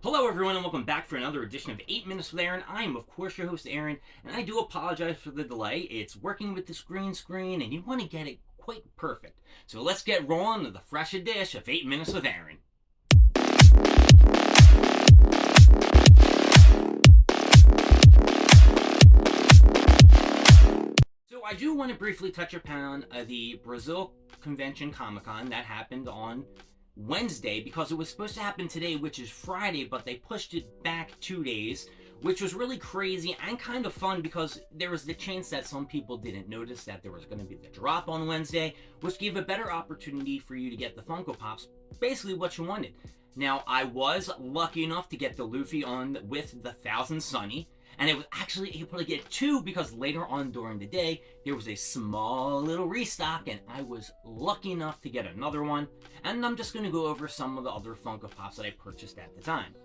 Hello everyone and welcome back for another edition of 8 Minutes with Aaron. I am of course your host Aaron, and I do apologize for the delay. It's working with this green screen and you want to get it quite perfect. So let's get rolling with the fresh dish of 8 Minutes with Aaron. So I do want to briefly touch upon the Brazil Convention Comic-Con that happened on Wednesday, because it was supposed to happen today, which is Friday, but they pushed it back 2 days, which was really crazy and kind of fun because there was the chance that some people didn't notice that there was going to be the drop on Wednesday, which gave a better opportunity for you to get the Funko Pops, basically what you wanted. Now, I was lucky enough to get the Luffy on with the Thousand Sunny, and I was actually able to get two because later on during the day, there was a small little restock, and I was lucky enough to get another one. And I'm just going to go over some of the other Funko Pops that I purchased at the time.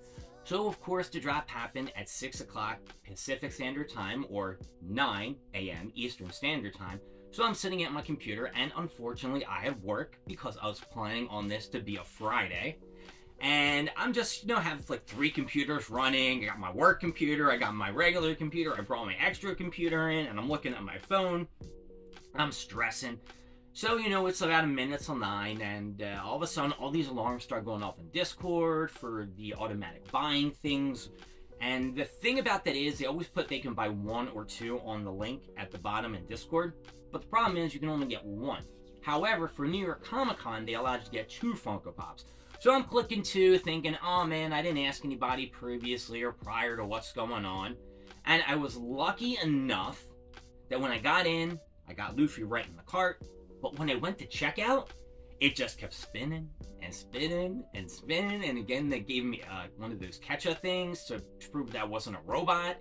So, of course, the drop happened at 6 o'clock Pacific Standard Time, or 9 a.m. Eastern Standard Time. So I'm sitting at my computer, and unfortunately, I have work because I was planning on this to be a Friday. And I'm just, have like 3 computers running. I got my work computer, I got my regular computer, I brought my extra computer in, and I'm looking at my phone. I'm stressing. So, it's about a minute till 9, and all of a sudden, all these alarms start going off in Discord for the automatic buying things. And the thing about that is, they always put they can buy 1 or 2 on the link at the bottom in Discord. But the problem is, you can only get 1. However, for New York Comic Con, they allowed you to get 2 Funko Pops. So I'm clicking 2, thinking, oh man, I didn't ask anybody previously or prior to what's going on. And I was lucky enough that when I got in, I got Luffy right in the cart. But when I went to checkout, it just kept spinning and spinning and spinning. And again, they gave me one of those catch-up things to prove that I wasn't a robot.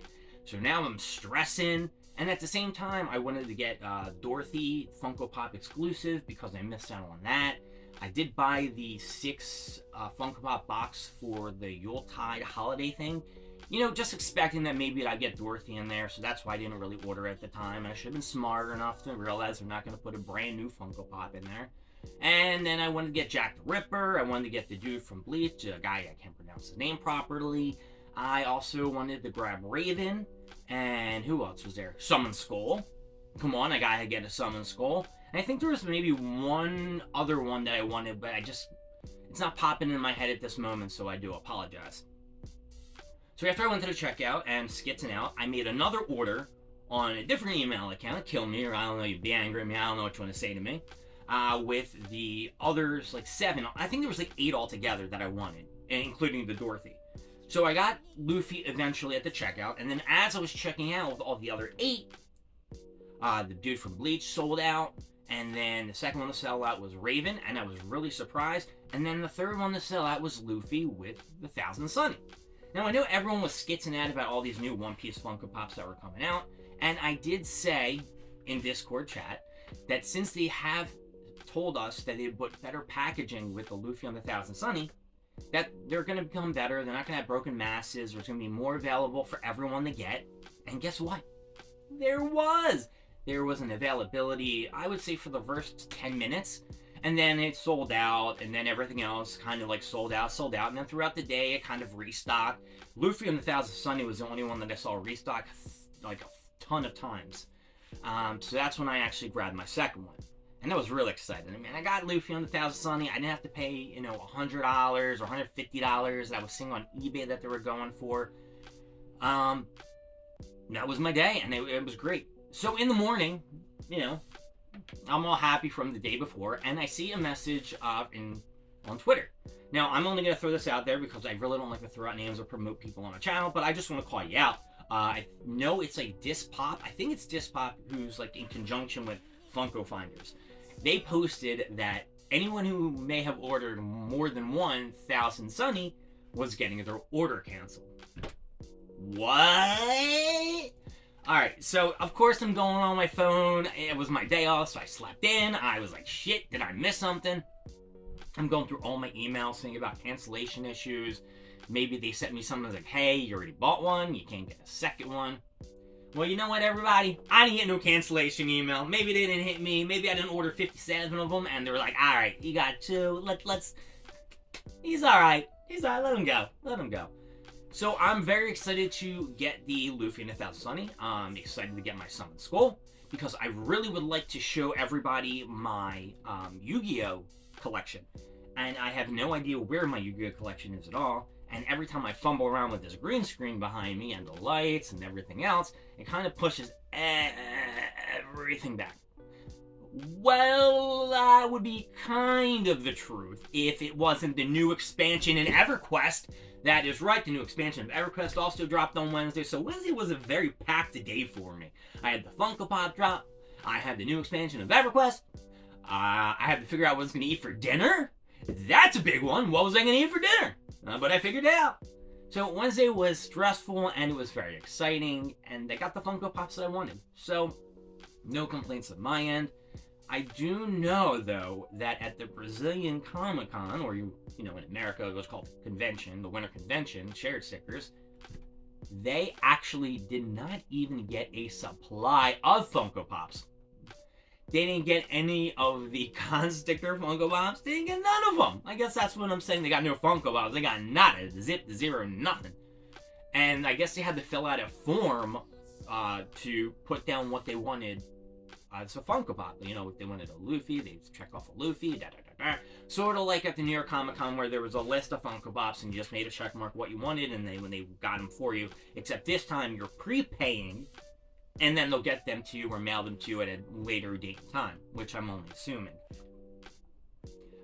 So now I'm stressing. And at the same time, I wanted to get Dorothy Funko Pop exclusive because I missed out on that. I did buy the 6 Funko Pop box for the Yuletide holiday thing. Just expecting that maybe I'd get Dorothy in there, so that's why I didn't really order at the time. I should have been smart enough to realize they're not going to put a brand new Funko Pop in there. And then I wanted to get Jack the Ripper. I wanted to get the dude from Bleach, a guy I can't pronounce his name properly. I also wanted to grab Raven. And who else was there? Summon Skull. Come on, I gotta get a Summon Skull. And I think there was maybe one other one that I wanted, but it's not popping in my head at this moment, so I do apologize. So after I went to the checkout and skitzing out, I made another order on a different email account, kill me, or I don't know, you'd be angry at me, I don't know what you want to say to me, with the others, like 7, I think there was like 8 altogether that I wanted, including the Dorothy. So I got Luffy eventually at the checkout, and then as I was checking out with all the other 8, the dude from Bleach sold out, and then the second one to sell out was Raven, and I was really surprised, and then the third one to sell out was Luffy with the Thousand Sunny. Now, I know everyone was skitzing out about all these new One Piece Funko Pops that were coming out, and I did say in Discord chat that since they have told us that they put better packaging with the Luffy on the Thousand Sunny, that they're going to become better, they're not going to have broken masses, there's going to be more available for everyone to get, and guess what? There was an availability, I would say, for the first 10 minutes, and then it sold out, and then everything else kind of like sold out, and then throughout the day it kind of restocked. Luffy on the Thousand Sunny was the only one that I saw restock like a ton of times. So that's when I actually grabbed my second one. And that was really exciting. I mean, I got Luffy on the Thousand Sunny. I didn't have to pay, $100 or $150 that I was seeing on eBay that they were going for. That was my day, and it was great. So in the morning, I'm all happy from the day before, and I see a message on Twitter. Now, I'm only going to throw this out there because I really don't like to throw out names or promote people on a channel, but I just want to call you out. I know it's like Dispop. I think it's Dispop who's like in conjunction with Funko Finders. They posted that anyone who may have ordered more than 1,000 Sunny was getting their order canceled. What? Alright, so of course I'm going on my phone. It was my day off, so I slept in. I was like, shit, did I miss something? I'm going through all my emails thinking about cancellation issues. Maybe they sent me something like, hey, you already bought one, you can't get a second one. Well, you know what, everybody? I didn't get no cancellation email. Maybe they didn't hit me. Maybe I didn't order 57 of them, and they were like, alright, you got 2. He's alright. Let him go. So I'm very excited to get the Luffy and 1000 Sunny. I'm excited to get my Summon Skull because I really would like to show everybody my Yu-Gi-Oh collection. And I have no idea where my Yu-Gi-Oh collection is at all. And every time I fumble around with this green screen behind me and the lights and everything else, it kind of pushes everything back. Well, that would be kind of the truth if it wasn't the new expansion in EverQuest. That is right, the new expansion of EverQuest also dropped on Wednesday, so Wednesday was a very packed day for me. I had the Funko Pop drop, I had the new expansion of EverQuest, I had to figure out what I was going to eat for dinner. That's a big one. What was I going to eat for dinner? But I figured it out. So Wednesday was stressful and it was very exciting, and I got the Funko Pops that I wanted. So, no complaints on my end. I do know, though, that at the Brazilian Comic-Con, or in America it was called convention, the winter convention, shared stickers, they actually did not even get a supply of Funko Pops. They didn't get any of the con sticker Funko Pops. They didn't get none of them. I guess that's what I'm saying. They got no Funko Pops. They got nada, zip, zero, nothing. And I guess they had to fill out a form to put down what they wanted. It's a Funko Pop. If they wanted a Luffy, they check off a Luffy, Sort of like at the New York Comic Con where there was a list of Funko Pops and you just made a check mark what you wanted, and when they got them for you. Except this time you're prepaying, and then they'll get them to you or mail them to you at a later date and time, which I'm only assuming.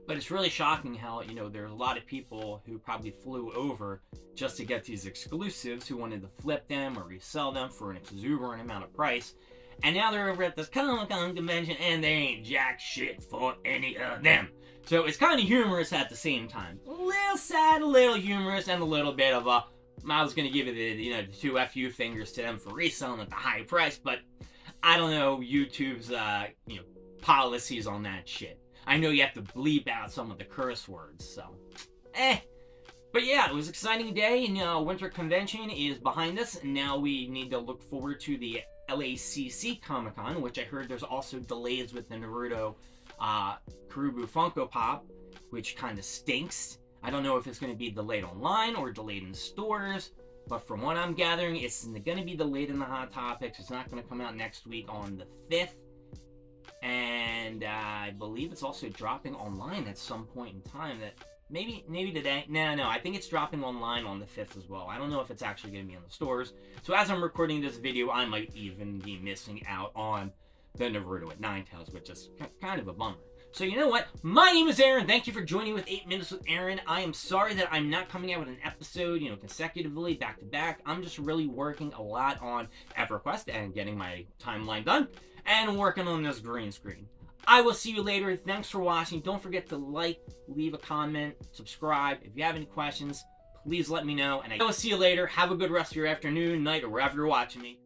But it's really shocking how, there's a lot of people who probably flew over just to get these exclusives who wanted to flip them or resell them for an exuberant amount of price. And now they're over at this Comic-Con convention and they ain't jack shit for any of them. So it's kind of humorous at the same time. A little sad, a little humorous, and a little bit of a... I was going to give it the two FU fingers to them for reselling at the high price, but I don't know YouTube's, policies on that shit. I know you have to bleep out some of the curse words, so... But yeah, it was an exciting day. Winter convention is behind us, and now we need to look forward to the LACC Comic-Con, which I heard there's also delays with the Naruto Karubu Funko Pop, which kind of stinks. I don't know if it's going to be delayed online or delayed in stores, but from what I'm gathering, it's going to be delayed in the Hot Topics. It's not going to come out next week on the 5th, and I believe it's also dropping online at some point in time. That maybe today. No, I think it's dropping online on the 5th as well. I don't know if it's actually going to be in the stores. So as I'm recording this video, I might even be missing out on the Naruto at Ninetales, which is kind of a bummer. So you know what? My name is Aaron. Thank you for joining with 8 Minutes with Aaron. I am sorry that I'm not coming out with an episode, consecutively, back to back. I'm just really working a lot on EverQuest and getting my timeline done and working on this green screen. I will see you later. Thanks for watching. Don't forget to like, leave a comment, subscribe. If you have any questions, please let me know. And I will see you later. Have a good rest of your afternoon, night, or wherever you're watching me.